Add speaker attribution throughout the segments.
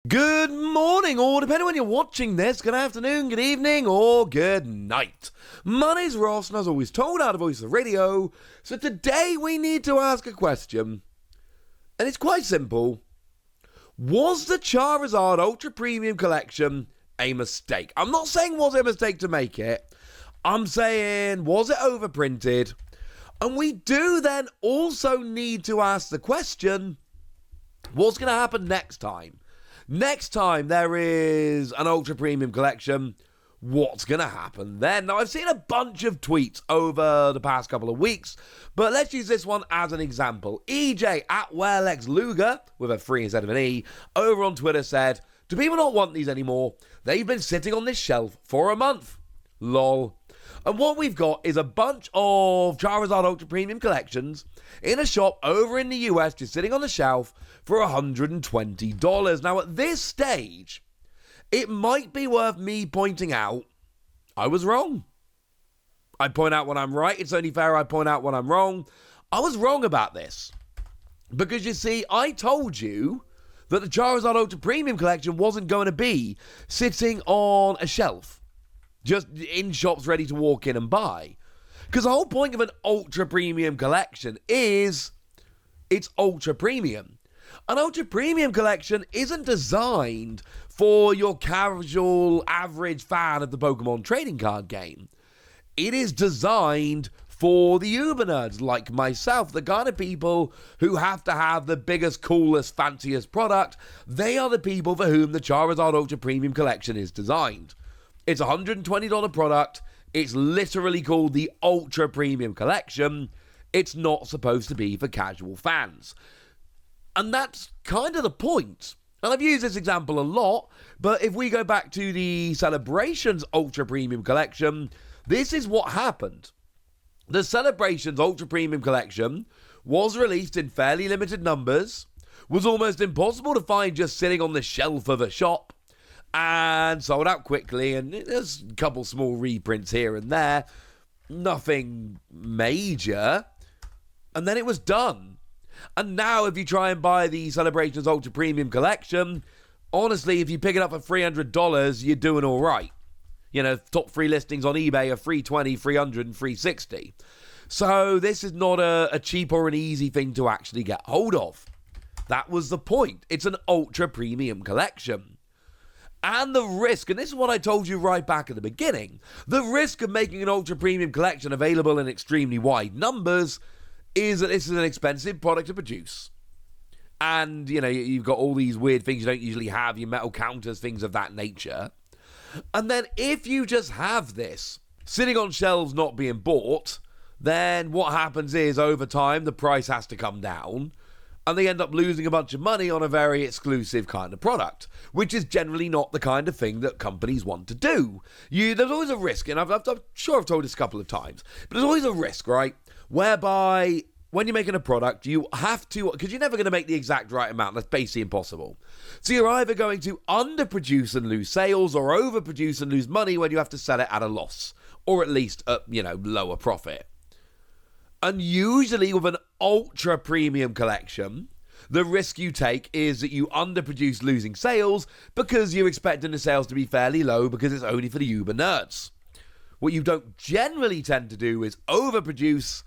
Speaker 1: Good morning, or depending on when you're watching this, good afternoon, good evening, or good night. My name's Ross, and as always told out of Voice of Radio, so today we need to ask a question, and it's quite simple. Was the Charizard Ultra Premium Collection a mistake? I'm not saying was it a mistake to make it, I'm saying was it overprinted? And we do then also need to ask the question, what's going to happen next time? Next time there is an Ultra Premium Collection, what's going to happen then? Now, I've seen a bunch of tweets over the past couple of weeks, but let's use this one as an example. EJ at WellXLuger, with a 3 instead of an E, over on Twitter said, do people not want these anymore? They've been sitting on this shelf for a month. Lol. And what we've got is a bunch of Charizard Ultra Premium Collections in a shop over in the US, just sitting on the shelf for $120. Now, at this stage, it might be worth me pointing out I was wrong. I point out when I'm right. It's only fair I point out when I'm wrong. I was wrong about this. Because, you see, I told you that the Charizard Ultra Premium Collection wasn't going to be sitting on a shelf, just in shops ready to walk in and buy. Because the whole point of an ultra premium collection is it's ultra premium. An ultra premium collection isn't designed for your casual average fan of the Pokemon trading card game. It is designed for the uber nerds like myself, the kind of people who have to have the biggest, coolest, fanciest product. They are the people for whom the Charizard Ultra Premium Collection is designed. It's a $120 product. It's literally called the Ultra Premium Collection. It's not supposed to be for casual fans. And that's kind of the point. And I've used this example a lot, but if we go back to the Celebrations Ultra Premium Collection, this is what happened. The Celebrations Ultra Premium Collection was released in fairly limited numbers, was almost impossible to find just sitting on the shelf of a shop, and sold out quickly, and there's a couple small reprints here and there, nothing major, and then it was done. And now if you try and buy the Celebrations Ultra Premium Collection, honestly, if you pick it up for $300, you're doing all right. You know, top 3 listings on eBay are $320, $300, and $360. So this is not a cheap or an easy thing to actually get hold of. That was the point. It's an Ultra Premium Collection. And the risk, and this is what I told you right back at the beginning, the risk of making an Ultra Premium Collection available in extremely wide numbers is that this is an expensive product to produce. And, you know, you've got all these weird things you don't usually have, your metal counters, things of that nature. And then if you just have this sitting on shelves not being bought, then what happens is over time the price has to come down, and they end up losing a bunch of money on a very exclusive kind of product, which is generally not the kind of thing that companies want to do. There's always a risk, and I'm sure I've told this a couple of times, but there's always a risk, right, whereby when you're making a product, you have to, because you're never going to make the exact right amount. That's basically impossible. So you're either going to underproduce and lose sales, or overproduce and lose money when you have to sell it at a loss, or at least at, lower profit. And usually with an ultra premium collection, the risk you take is that you underproduce losing sales because you're expecting the sales to be fairly low because it's only for the uber nerds. What you don't generally tend to do is overproduce,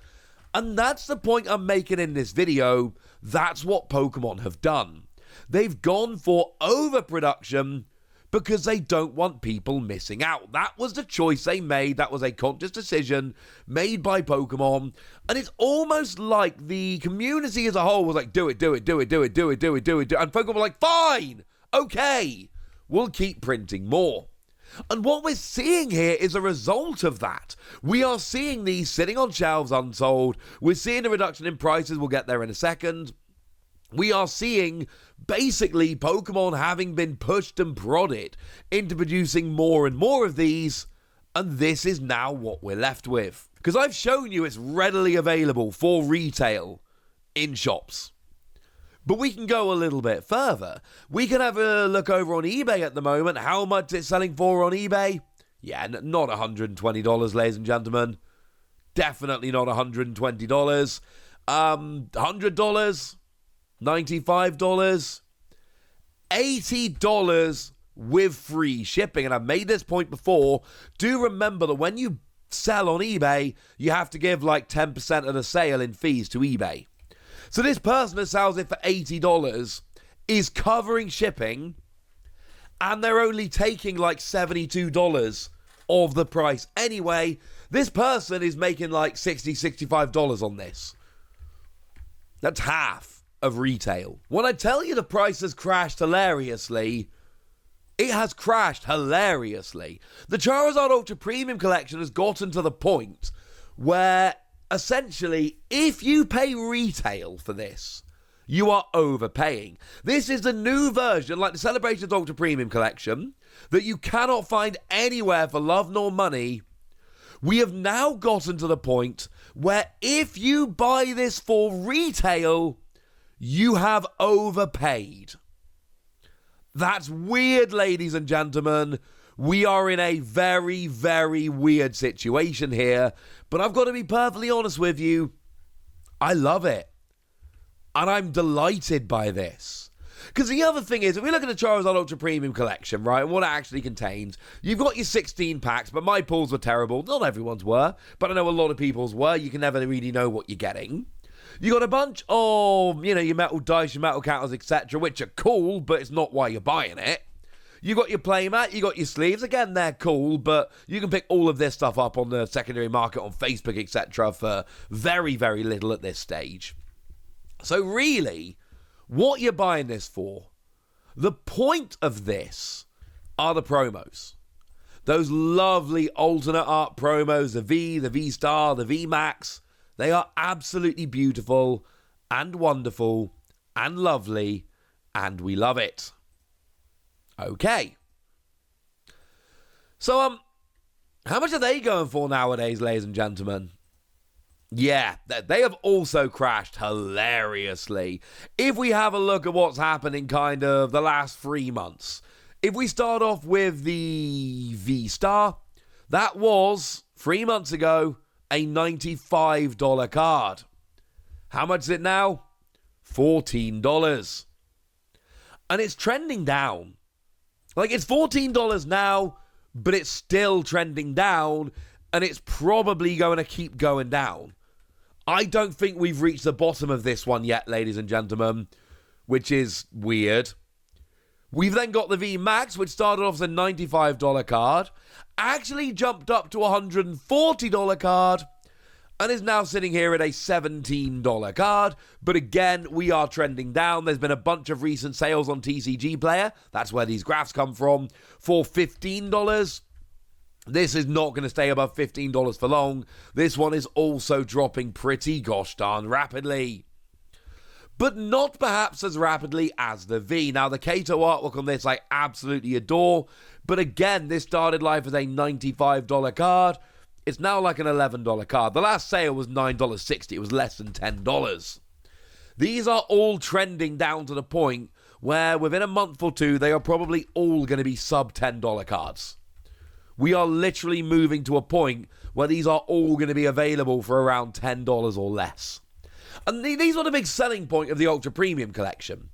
Speaker 1: and that's the point I'm making in this video. That's what Pokemon have done. They've gone for overproduction because they don't want people missing out. That was the choice they made. That was a conscious decision made by Pokemon. And it's almost like the community as a whole was like, do it. And Pokemon were like, fine, okay, we'll keep printing more. And what we're seeing here is a result of that. We are seeing these sitting on shelves unsold. We're seeing a reduction in prices. We'll get there in a second. We are seeing basically Pokemon having been pushed and prodded into producing more and more of these, and this is now what we're left with. Because I've shown you it's readily available for retail in shops. But we can go a little bit further. We can have a look over on eBay at the moment. How much it's selling for on eBay? Yeah, not $120, ladies and gentlemen. Definitely not $120. $100? $95? $80 with free shipping. And I've made this point before. Do remember that when you sell on eBay, you have to give like 10% of the sale in fees to eBay. So this person that sells it for $80 is covering shipping, and they're only taking like $72 of the price anyway. This person is making like $60, $65 on this. That's half of retail. When I tell you the price has crashed hilariously, it has crashed hilariously. The Charizard Ultra Premium Collection has gotten to the point where essentially, if you pay retail for this, you are overpaying. This is the new version, like the Celebrations Ultra Premium Collection, that you cannot find anywhere for love nor money. We have now gotten to the point where if you buy this for retail, you have overpaid. That's weird, ladies and gentlemen. We are in a very, very weird situation here. But I've got to be perfectly honest with you. I love it. And I'm delighted by this. Because the other thing is, if we look at the Charizard Ultra Premium Collection, right, and what it actually contains, you've got your 16 packs, but my pulls were terrible. Not everyone's were, but I know a lot of people's were. You can never really know what you're getting. You got a bunch of, your metal dice, your metal counters, etc., which are cool, but it's not why you're buying it. You got your playmat, you got your sleeves. Again, they're cool, but you can pick all of this stuff up on the secondary market on Facebook, etc., for very, very little at this stage. So really, what you're buying this for, the point of this are the promos. Those lovely alternate art promos, the V, the V-Star, the V-Max. They are absolutely beautiful and wonderful and lovely, and we love it. Okay. So, how much are they going for nowadays, ladies and gentlemen? Yeah, they have also crashed hilariously. If we have a look at what's happened in kind of the last 3 months, if we start off with the V-Star, that was, 3 months ago, a $95 card. How much is it now? $14. And it's trending down. Like, it's $14 now, but it's still trending down, and it's probably going to keep going down. I don't think we've reached the bottom of this one yet, ladies and gentlemen, which is weird. We've then got the V-Max, which started off as a $95 card, actually jumped up to a $140 card, and is now sitting here at a $17 card. But again, we are trending down. There's been a bunch of recent sales on TCG Player. That's where these graphs come from. For $15. This is not going to stay above $15 for long. This one is also dropping pretty gosh darn rapidly. But not perhaps as rapidly as the V. Now, the Kato artwork on this I absolutely adore. But again, this started life as a $95 card. It's now like an $11 card. The last sale was $9.60. It was less than $10. These are all trending down to the point where within a month or two, they are probably all going to be sub $10 cards. We are literally moving to a point where these are all going to be available for around $10 or less. And these are the big selling point of the Ultra Premium Collection.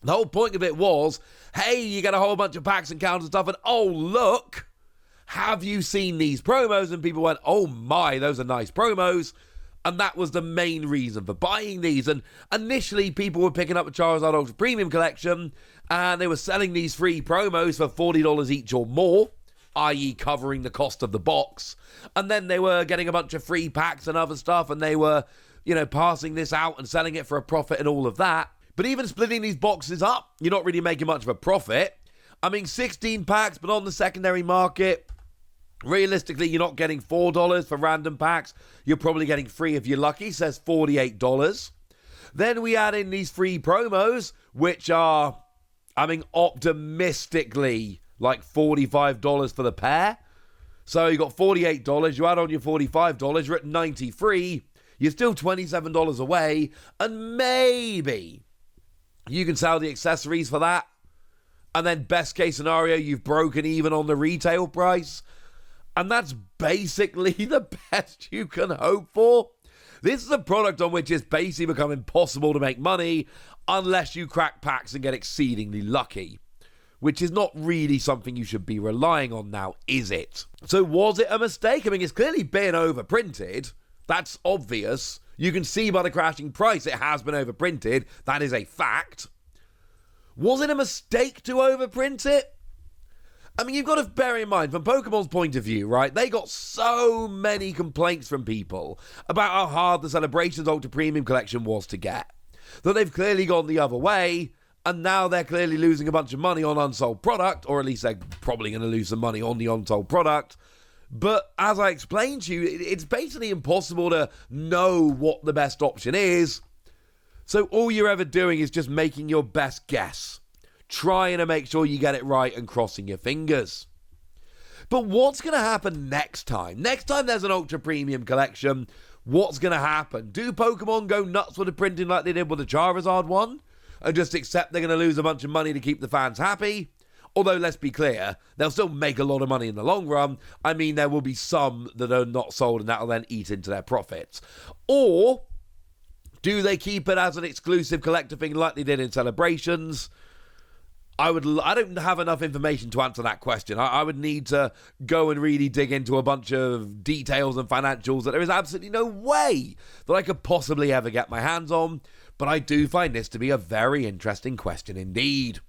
Speaker 1: The whole point of it was, hey, you get a whole bunch of packs and counters and stuff, and oh, look, have you seen these promos? And people went, oh my, those are nice promos. And that was the main reason for buying these. And initially, people were picking up the Charizard Ultra Premium Collection, and they were selling these free promos for $40 each or more, i.e. covering the cost of the box. And then they were getting a bunch of free packs and other stuff, and they were, passing this out and selling it for a profit and all of that. But even splitting these boxes up, you're not really making much of a profit. I mean, 16 packs, but on the secondary market, realistically, you're not getting $4 for random packs. You're probably getting 3 if you're lucky, says $48. Then we add in these free promos, which are, optimistically, like $45 for the pair. So you got $48, you add on your $45, you're at $93, you're still $27 away, and maybe you can sell the accessories for that. And then best case scenario, you've broken even on the retail price. And that's basically the best you can hope for. This is a product on which it's basically become impossible to make money. unless you crack packs and get exceedingly lucky, which is not really something you should be relying on now, is it? So was it a mistake? I mean, it's clearly been overprinted. That's obvious. You can see by the crashing price it has been overprinted. That is a fact. Was it a mistake to overprint it? I mean, you've got to bear in mind, from Pokemon's point of view, right, they got so many complaints from people about how hard the Celebrations Ultra Premium Collection was to get, that they've clearly gone the other way, and now they're clearly losing a bunch of money on unsold product, or at least they're probably going to lose some money on the unsold product. But as I explained to you, it's basically impossible to know what the best option is. So all you're ever doing is just making your best guess, trying to make sure you get it right and crossing your fingers. But what's going to happen next time? Next time there's an Ultra Premium Collection, what's going to happen? Do Pokemon go nuts with the printing like they did with the Charizard one? And just accept they're going to lose a bunch of money to keep the fans happy? Although, let's be clear, they'll still make a lot of money in the long run. I mean, there will be some that are not sold and that'll then eat into their profits. Or do they keep it as an exclusive collector thing like they did in Celebrations? I don't have enough information to answer that question. I would need to go and really dig into a bunch of details and financials that there is absolutely no way that I could possibly ever get my hands on. But I do find this to be a very interesting question indeed.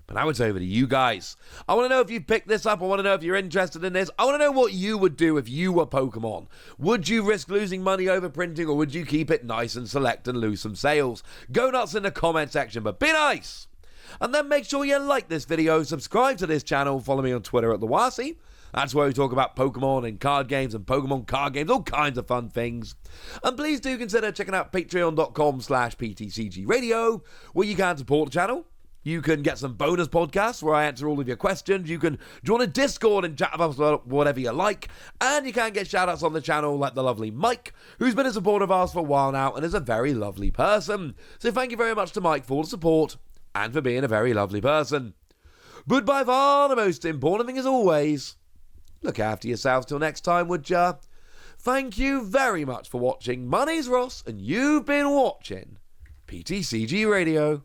Speaker 1: But now it's over to you guys. I want to know if you've picked this up. I want to know if you're interested in this. I want to know what you would do if you were Pokemon. Would you risk losing money over printing, or would you keep it nice and select and lose some sales? Go nuts in the comment section, but be nice. And then make sure you like this video, subscribe to this channel, follow me on Twitter at @TheWasi. That's where we talk about Pokemon and card games and Pokemon card games, all kinds of fun things. And please do consider checking out patreon.com/PTCG Radio, where you can support the channel. You can get some bonus podcasts where I answer all of your questions. You can join a Discord and chat about us about whatever you like. And you can get shout-outs on the channel like the lovely Mike, who's been a supporter of ours for a while now and is a very lovely person. So thank you very much to Mike for the support and for being a very lovely person. But by far the most important thing, as always, look after yourselves till next time, would ya? Thank you very much for watching. My name's Ross, and you've been watching PTCG Radio.